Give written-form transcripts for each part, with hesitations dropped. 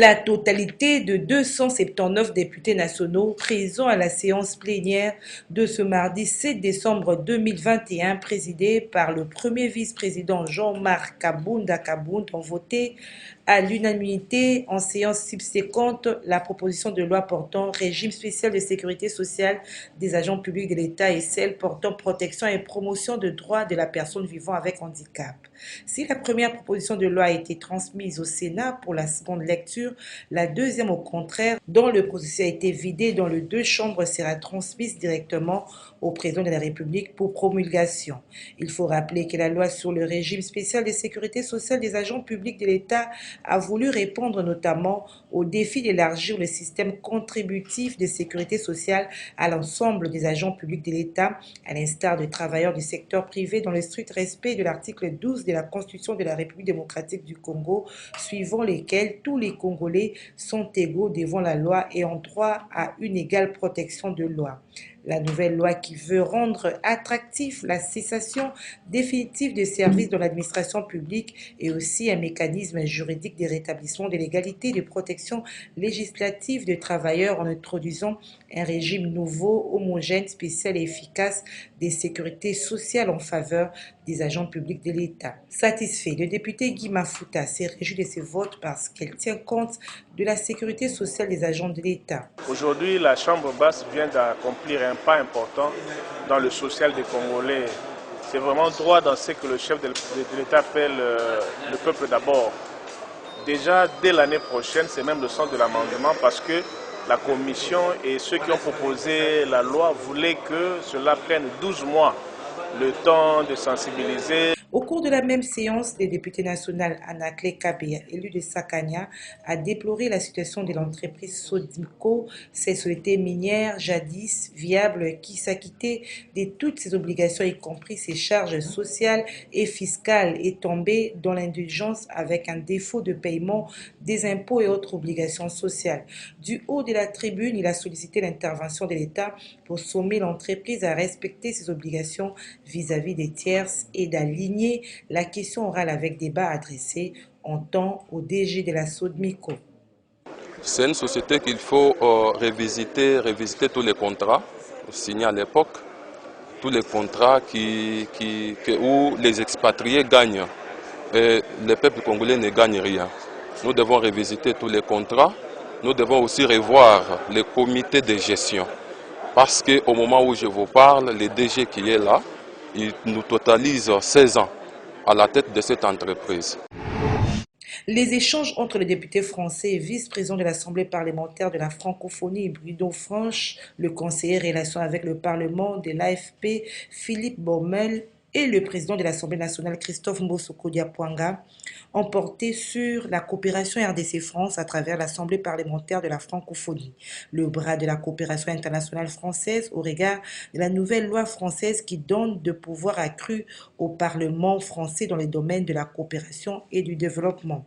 La totalité de 279 députés nationaux présents à la séance plénière de ce mardi 7 décembre 2021, présidée par le premier vice-président Jean-Marc Kabounda ont voté à l'unanimité en séance subséquente la proposition de loi portant régime spécial de sécurité sociale des agents publics de l'État et celle portant protection et promotion de droits de la personne vivant avec handicap. Si la première proposition de loi a été transmise au Sénat pour la seconde lecture, la deuxième, au contraire, dont le processus a été vidé dans les deux chambres, sera transmise directement au président de la République pour promulgation. Il faut rappeler que la loi sur le régime spécial de sécurité sociale des agents publics de l'État a voulu répondre notamment au défi d'élargir le système contributif de sécurité sociale à l'ensemble des agents publics de l'État, à l'instar de travailleurs du secteur privé dans le strict respect de l'article 12 de la Constitution de la République démocratique du Congo, suivant lesquels tous les Congolais sont égaux devant la loi et ont droit à une égale protection de loi. La nouvelle loi qui veut rendre attractif la cessation définitive des services dans l'administration publique et aussi un mécanisme juridique de rétablissement de l'égalité de protection législative des travailleurs en introduisant un régime nouveau, homogène, spécial et efficace des sécurités sociales en faveur des agents publics de l'État. Satisfait, le député Guy Mafuta s'est réjoui de ce vote parce qu'elle tient compte de la sécurité sociale des agents de l'État. Aujourd'hui, la Chambre basse vient d'accomplir un pas important dans le social des Congolais. C'est vraiment droit dans ce que le chef de l'État appelle le peuple d'abord. Déjà, dès l'année prochaine, c'est même le sens de l'amendement parce que la Commission et ceux qui ont proposé la loi voulaient que cela prenne 12 mois, le temps de sensibiliser. Au cours de la même séance, le député national Anaclé Kabea, élu de Sakania, a déploré la situation de l'entreprise Sodimco, cette société minière jadis viable qui s'acquittait de toutes ses obligations, y compris ses charges sociales et fiscales, est tombée dans l'indulgence avec un défaut de paiement des impôts et autres obligations sociales. Du haut de la tribune, il a sollicité l'intervention de l'État pour sommer l'entreprise à respecter ses obligations vis-à-vis des tierces et d'aligner la question orale avec débat adressé en temps au DG de la Sodmico. C'est une société qu'il faut revisiter tous les contrats signés à l'époque, tous les contrats où les expatriés gagnent et le peuple congolais ne gagne rien. Nous devons revisiter tous les contrats, nous devons aussi revoir le comité de gestion. Parce qu'au moment où je vous parle, le DG qui est là, il nous totalise 16 ans à la tête de cette entreprise. Les échanges entre le député français et vice-président de l'Assemblée parlementaire de la francophonie, Bruno Franche, le conseiller relations avec le Parlement de l'AFP, Philippe Bormel, et le président de l'Assemblée nationale, Christophe Mbosso-Kodiapwanga, ont porté sur la coopération RDC-France à travers l'Assemblée parlementaire de la francophonie, le bras de la coopération internationale française au regard de la nouvelle loi française qui donne de pouvoirs accrus au Parlement français dans les domaines de la coopération et du développement.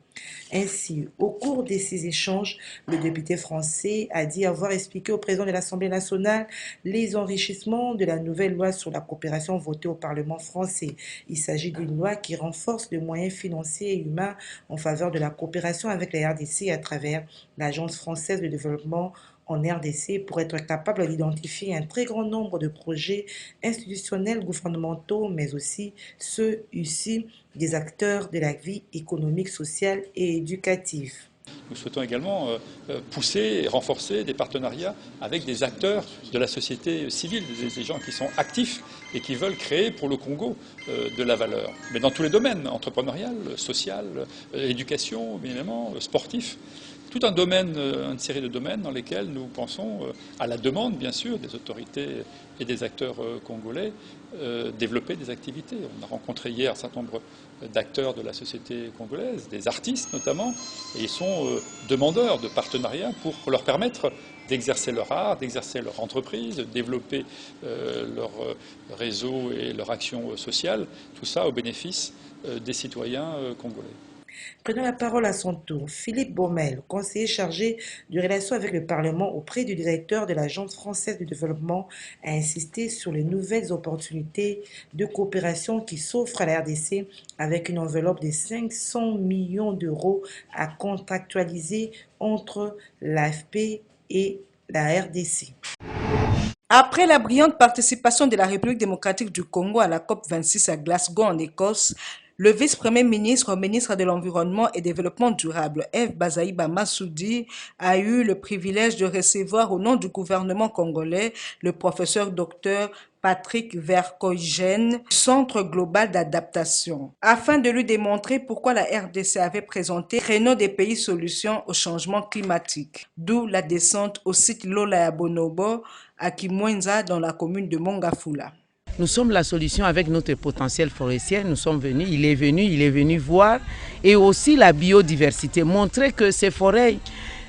Ainsi, au cours de ces échanges, le député français a dit avoir expliqué au président de l'Assemblée nationale les enrichissements de la nouvelle loi sur la coopération votée au Parlement français. Il s'agit d'une loi qui renforce les moyens financiers et humains en faveur de la coopération avec la RDC à travers l'Agence française de développement en RDC pour être capable d'identifier un très grand nombre de projets institutionnels, gouvernementaux, mais aussi ceux issus des acteurs de la vie économique, sociale et éducative. Nous souhaitons également pousser et renforcer des partenariats avec des acteurs de la société civile, des gens qui sont actifs et qui veulent créer pour le Congo de la valeur. Mais dans tous les domaines, entrepreneurial, social, éducation, évidemment, sportif. Tout un domaine, une série de domaines dans lesquels nous pensons, à la demande bien sûr des autorités et des acteurs congolais, développer des activités. On a rencontré hier un certain nombre d'acteurs de la société congolaise, des artistes notamment, et ils sont demandeurs de partenariats pour leur permettre d'exercer leur art, d'exercer leur entreprise, de développer leur réseau et leur action sociale, tout ça au bénéfice des citoyens congolais. Prenant la parole à son tour, Philippe Baumel, conseiller chargé de relations avec le Parlement auprès du directeur de l'Agence française de développement, a insisté sur les nouvelles opportunités de coopération qui s'offrent à la RDC avec une enveloppe de 500 millions d'euros à contractualiser entre l'AFP et la RDC. Après la brillante participation de la République démocratique du Congo à la COP26 à Glasgow en Écosse, le vice-premier ministre, ministre de l'Environnement et Développement durable, F. Bazaïba Massoudi, a eu le privilège de recevoir au nom du gouvernement congolais le professeur Dr Patrick Verkoyen, Centre global d'adaptation, afin de lui démontrer pourquoi la RDC avait présenté le créneau des pays solutions au changement climatique, d'où la descente au site Lola ya Bonobo à Kimwenza dans la commune de Mongafula. Nous sommes la solution avec notre potentiel forestier. Nous sommes venus, il est venu voir, et aussi la biodiversité, montrer que ces forêts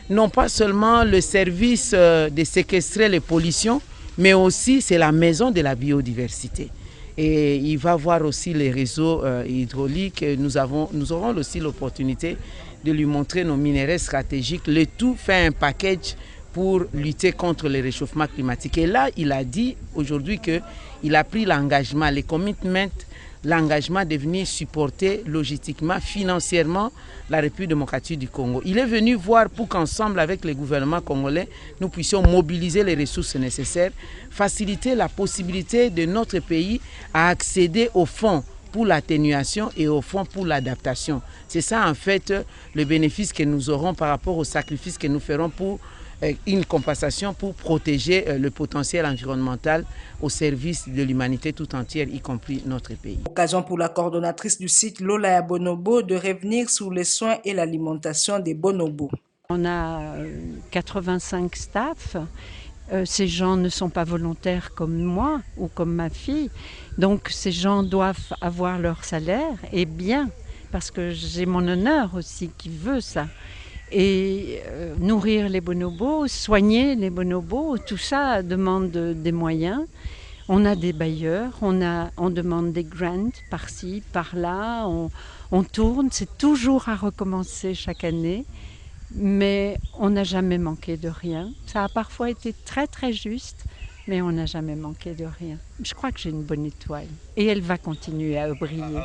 n'ont pas seulement le service de séquestrer les pollutions, mais aussi c'est la maison de la biodiversité. Et il va voir aussi les réseaux hydrauliques. Nous aurons aussi l'opportunité de lui montrer nos minéraux stratégiques. Le tout fait un package pour lutter contre le réchauffement climatique. Et là, il a dit aujourd'hui qu'il a pris l'engagement, les commitments, l'engagement de venir supporter logistiquement, financièrement la République démocratique du Congo. Il est venu voir pour qu'ensemble avec le gouvernement congolais, nous puissions mobiliser les ressources nécessaires, faciliter la possibilité de notre pays à accéder aux fonds pour l'atténuation et au fond pour l'adaptation. C'est ça en fait le bénéfice que nous aurons par rapport au sacrifice que nous ferons pour une compensation pour protéger le potentiel environnemental au service de l'humanité tout entière, y compris notre pays. Occasion pour la coordonnatrice du site Lola ya Bonobo de revenir sur les soins et l'alimentation des bonobos. On a 85 staffs. Ces gens ne sont pas volontaires comme moi ou comme ma fille. Donc ces gens doivent avoir leur salaire, et bien, parce que j'ai mon honneur aussi qui veut ça. Et nourrir les bonobos, soigner les bonobos, tout ça demande des moyens. On a des bailleurs, on demande des grants par-ci, par-là, on tourne, c'est toujours à recommencer chaque année, mais on n'a jamais manqué de rien. Ça a parfois été très très juste, mais on n'a jamais manqué de rien. Je crois que j'ai une bonne étoile et elle va continuer à briller.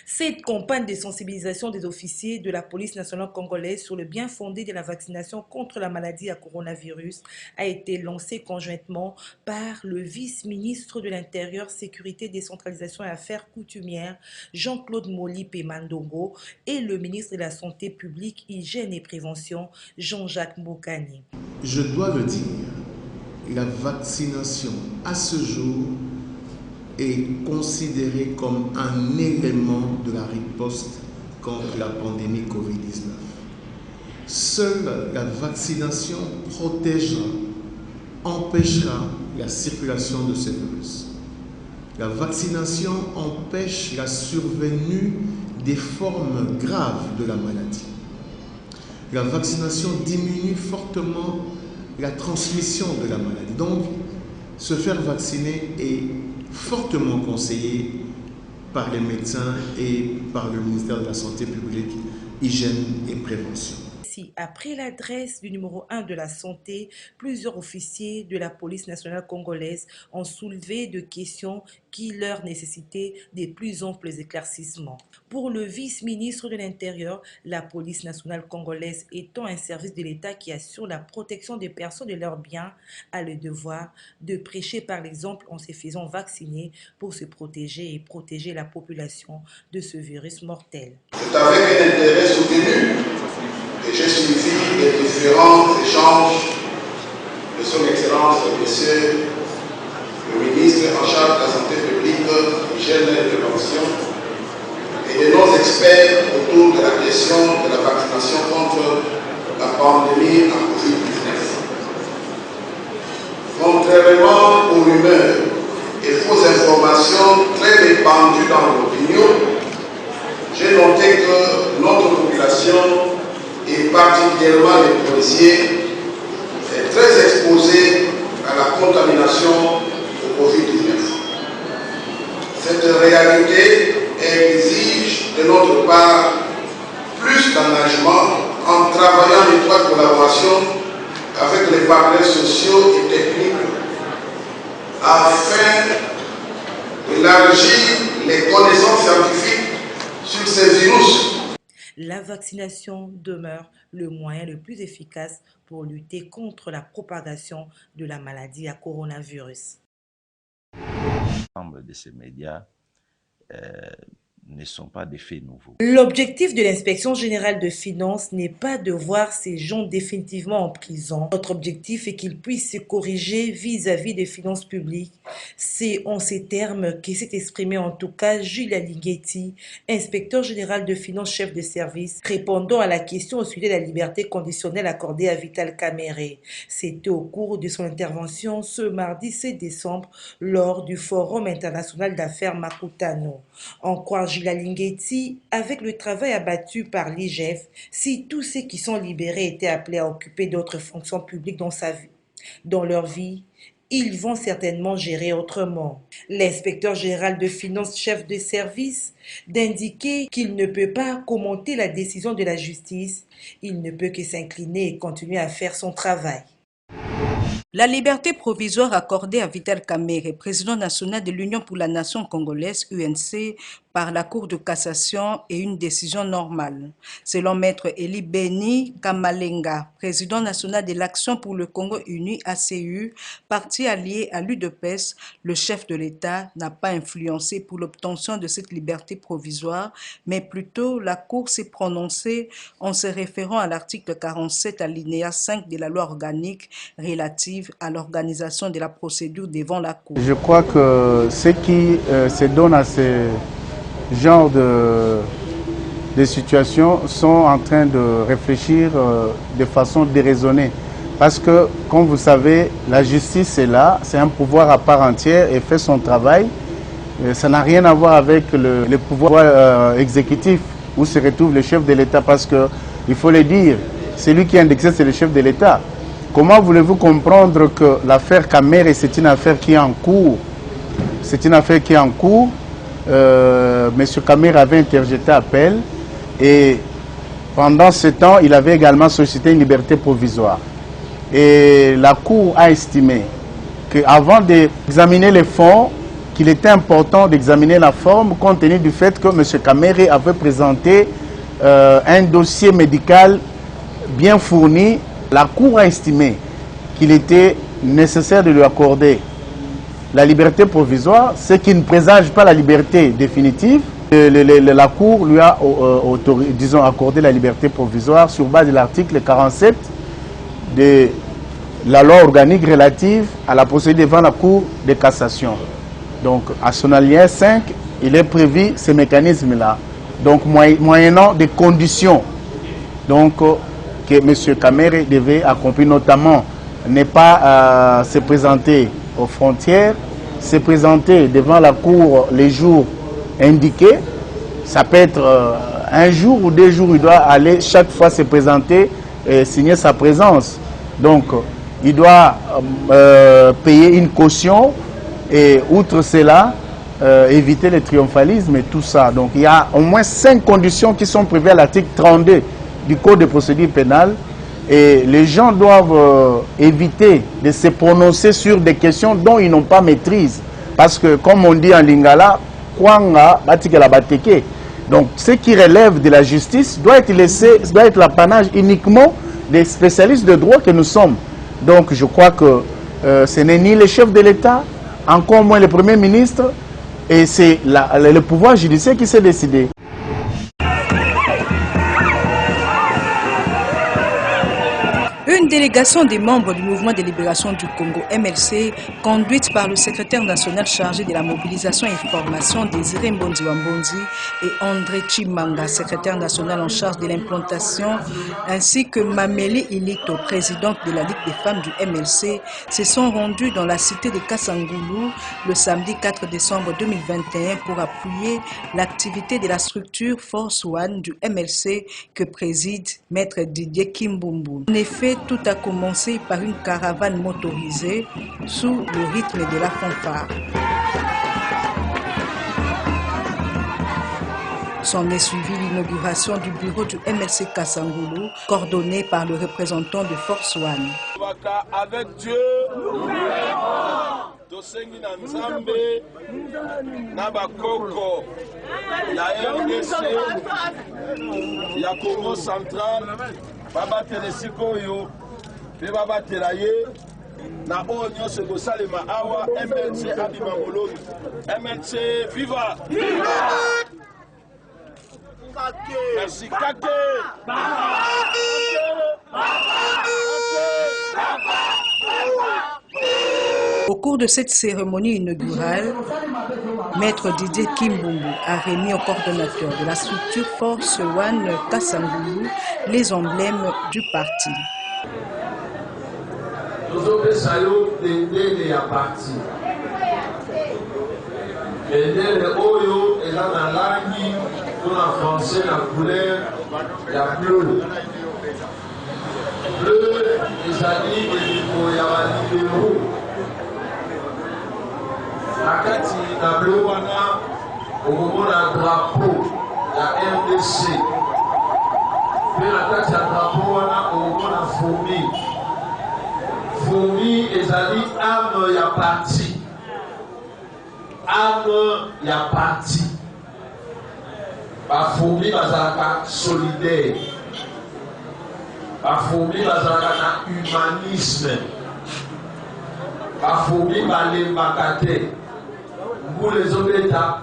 Cette campagne de sensibilisation des officiers de la police nationale congolaise sur le bien fondé de la vaccination contre la maladie à coronavirus a été lancée conjointement par le vice-ministre de l'Intérieur, Sécurité, Décentralisation et Affaires coutumières, Jean-Claude Molipe Mandongo, et le ministre de la Santé publique, Hygiène et Prévention, Jean-Jacques Mbokani. Je dois le dire, la vaccination à ce jour est considéré comme un élément de la riposte contre la pandémie Covid-19. Seule la vaccination protégera, empêchera la circulation de ce virus. La vaccination empêche la survenue des formes graves de la maladie. La vaccination diminue fortement la transmission de la maladie. Donc, se faire vacciner est fortement conseillé par les médecins et par le ministère de la Santé publique, Hygiène et Prévention. Après l'adresse du numéro 1 de la santé, plusieurs officiers de la police nationale congolaise ont soulevé des questions qui leur nécessitaient des plus amples éclaircissements. Pour le vice-ministre de l'Intérieur, la police nationale congolaise étant un service de l'État qui assure la protection des personnes et de leurs biens, a le devoir de prêcher par l'exemple en se faisant vacciner pour se protéger et protéger la population de ce virus mortel. C'est avec un intérêt soutenu que j'ai suivi les différents échanges de son Excellence, Monsieur le ministre en charge de la santé publique, hygiène et prévention, et de nos experts autour de la question de la vaccination contre la pandémie à Covid-19. Contrairement aux rumeurs et fausses informations très répandues dans l'opinion, j'ai noté que notre population, et particulièrement les policiers, est très exposé à la contamination au Covid-19. Cette réalité exige de notre d'autre part, plus d'engagement en travaillant en étroite collaboration avec les partenaires sociaux et techniques afin d'élargir les connaissances scientifiques sur ces virus. La vaccination demeure le moyen le plus efficace pour lutter contre la propagation de la maladie à coronavirus. L'ensemble de ces médias ne sont pas des faits nouveaux. L'objectif de l'inspection générale de finances n'est pas de voir ces gens définitivement en prison. Notre objectif est qu'ils puissent se corriger vis-à-vis des finances publiques. C'est en ces termes que s'est exprimé en tout cas Julia Ligeti, inspecteur général de finances, chef de service, répondant à la question au sujet de la liberté conditionnelle accordée à Vital Kamerhe. C'était au cours de son intervention ce mardi 7 décembre lors du Forum international d'affaires Makutano. En croire Julia Ligeti, avec le travail abattu par l'IGF, si tous ceux qui sont libérés étaient appelés à occuper d'autres fonctions publiques dans leur vie, ils vont certainement gérer autrement. L'inspecteur général de finances, chef de service, d'indiquer qu'il ne peut pas commenter la décision de la justice, il ne peut que s'incliner et continuer à faire son travail. La liberté provisoire accordée à Vital Kamerhe, président national de l'Union pour la nation congolaise, UNC, par la Cour de cassation est une décision normale. Selon Maître Eli Beni Kamalenga, président national de l'Action pour le Congo uni ACU, parti allié à l'UDPS, le chef de l'État n'a pas influencé pour l'obtention de cette liberté provisoire, mais plutôt la Cour s'est prononcée en se référant à l'article 47 alinéa 5 de la loi organique relative à l'organisation de la procédure devant la Cour. Je crois que ce qui se donne à ces genre de situations sont en train de réfléchir de façon déraisonnée. Parce que, comme vous savez, la justice est là, c'est un pouvoir à part entière et fait son travail. Ça n'a rien à voir avec le pouvoir exécutif où se retrouve le chef de l'État parce que, il faut le dire, celui qui est indexé, c'est le chef de l'État. Comment voulez-vous comprendre que l'affaire Kamerhe, c'est une affaire qui est en cours? C'est une affaire qui est en cours. M. Kamerhe avait interjeté appel et pendant ce temps, il avait également sollicité une liberté provisoire. Et la Cour a estimé qu'avant d'examiner les fonds, qu'il était important d'examiner la forme compte tenu du fait que M. Kamerhe avait présenté un dossier médical bien fourni. La Cour a estimé qu'il était nécessaire de lui accorder la liberté provisoire, ce qui ne présage pas la liberté définitive. La Cour lui a accordé la liberté provisoire sur base de l'article 47 de la loi organique relative à la procédure devant la Cour de cassation. Donc, à son alinéa 5, il est prévu ce mécanisme-là. Donc, moyennant des conditions donc, que M. Kamerhe devait accomplir, notamment ne pas se présenter aux frontières, se présenter devant la Cour les jours indiqués. Ça peut être un jour ou 2 jours, il doit aller chaque fois se présenter et signer sa présence. Donc, il doit payer une caution et outre cela, éviter le triomphalisme et tout ça. Donc, il y a au moins 5 conditions qui sont prévues à l'article 32 du Code de procédure pénale. Et les gens doivent éviter de se prononcer sur des questions dont ils n'ont pas maîtrise. Parce que, comme on dit en lingala, kwanga batikela bateke. Donc, ce qui relève de la justice doit être laissé, doit être l'apanage uniquement des spécialistes de droit que nous sommes. Donc, je crois que ce n'est ni le chef de l'État, encore moins le Premier ministre, et c'est le pouvoir judiciaire qui s'est décidé. Une délégation des membres du Mouvement de libération du Congo, MLC, conduite par le secrétaire national chargé de la mobilisation et formation Désiré Mbondi et André Chimanga, secrétaire national en charge de l'implantation, ainsi que Mameli Ilito, présidente de la Ligue des femmes du MLC, se sont rendus dans la cité de Kassangoulou le samedi 4 décembre 2021 pour appuyer l'activité de la structure Force One du MLC que préside Maître Didier Kimbumbu. En effet, tout a commencé par une caravane motorisée sous le rythme de la fanfare. S'en est suivi l'inauguration du bureau du MLC Kasangulu, coordonné par le représentant de Force One. Avec Dieu, Tosengi na Nzambe, na bakoko, ya RDC, ya Congo Central, baba telesiko yo, pe baba telaye, na onyo se gosalema awa, MLC abima moloni, MLC viva! Viva! Merci, Kake! Au cours de cette cérémonie inaugurale, Maître Didier Kimbumbu a remis au coordonnateur de la structure Force One Kasangulu les emblèmes du parti. Nous avons des parti. Les Oyo et la langue, pour la français, la couleur, la bleue. Bleu, les alliés, les libéraux. Nakati na bleu wana, au moment du drapeau, la RDC. Puis nakati na drapeau wana, au moment la fourmi. Fourmi, les alliés, âme, ya parti. Âme, ya parti. La fourmi, bazalaka solidaire. La fourmi, bazalaka humanisme. La fourmi, balembakate. Pour les hommes d'État,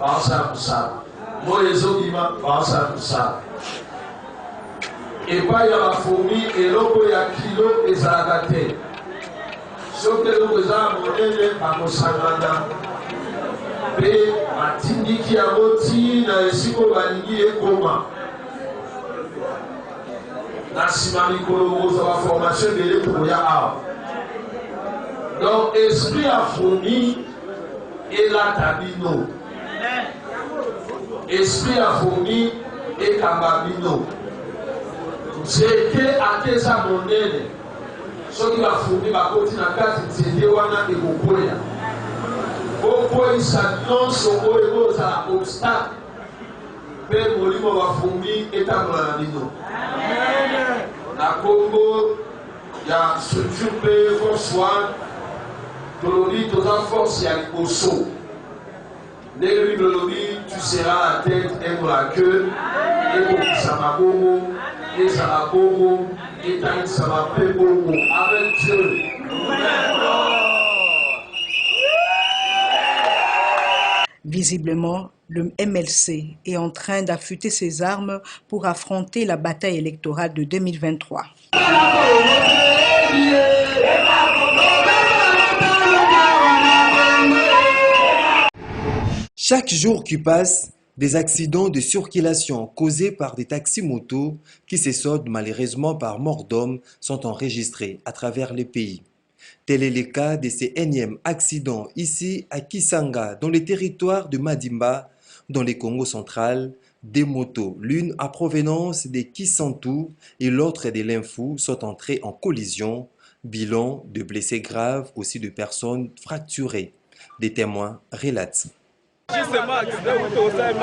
pour les hommes d'Ima, et pas il y a la fourmi et l'eau il y a kilo et zaragate. Sauf que nous avons monnaie par nos sangrana. Et Matindi qui a moti na esiko banigi et koma. Nasimami Kologo sur la formation de l'Époya A. Donc, esprit à fourmi. Et la tabino. Esprit à fourmi et kababino. C'était à Kesa Monene. Ce qui va fourmi, va continuer à casser, c'était Wana et Bopoya. Bopoya s'annonce au héros à l'obstacle. Père Molimo va fourmi et Tamanabino. Na Congo, il y a structure P, Force One. Tolobi, toute la force, il y a le saut. Dès que Tolobi, tu seras la tête et pour la queue, et pour Samagogo, et Samagogo, et Taït Samapégogo, avec Dieu. Visiblement, le MLC est en train d'affûter ses armes pour affronter la bataille électorale de 2023. Chaque jour qui passe, des accidents de circulation causés par des taxis-motos qui se soldent malheureusement par mort d'hommes sont enregistrés à travers le pays. Tel est le cas de ces énièmes accidents ici à Kisanga, dans le territoire de Madimba, dans le Congo central. Des motos, l'une à provenance de Kisantu et l'autre de l'Infou, sont entrées en collision. Bilan de blessés graves, aussi de personnes fracturées. Des témoins relatent. Justement, moto sans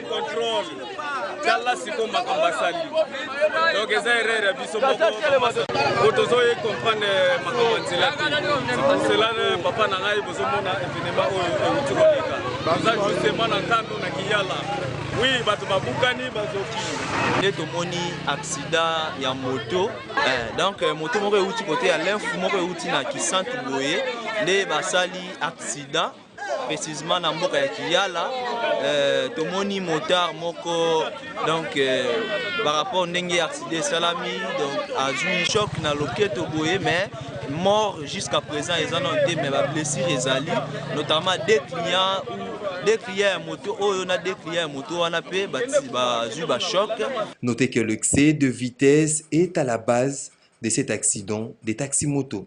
contrôle. Tala siko makambasali. Donc eza erreur ya biso moko. Otozoye comprendre makambanzela. Cela papa na ngai bozomona événement oyo euti koleka. Baza justement na kando na Kiyala. Oui, bato babukani bazoki. Nde tomoni accident ya moto. Donc moto moko euti côté ya l'info moko euti na Kisantu boye. Nde basali accident précisément na mboka ya Kiyala. Tomoni motard moko donc par rapport ndenge accident salami donc a eu choc na loketo boye mais mort jusqu'à présent ils en ont été mais ba blessure ezali notamment des clients à moto oyo na des clients à moto wana pe ba eu ba choc. Notez que l'excès de vitesse est à la base de cet accident des taxis-motos.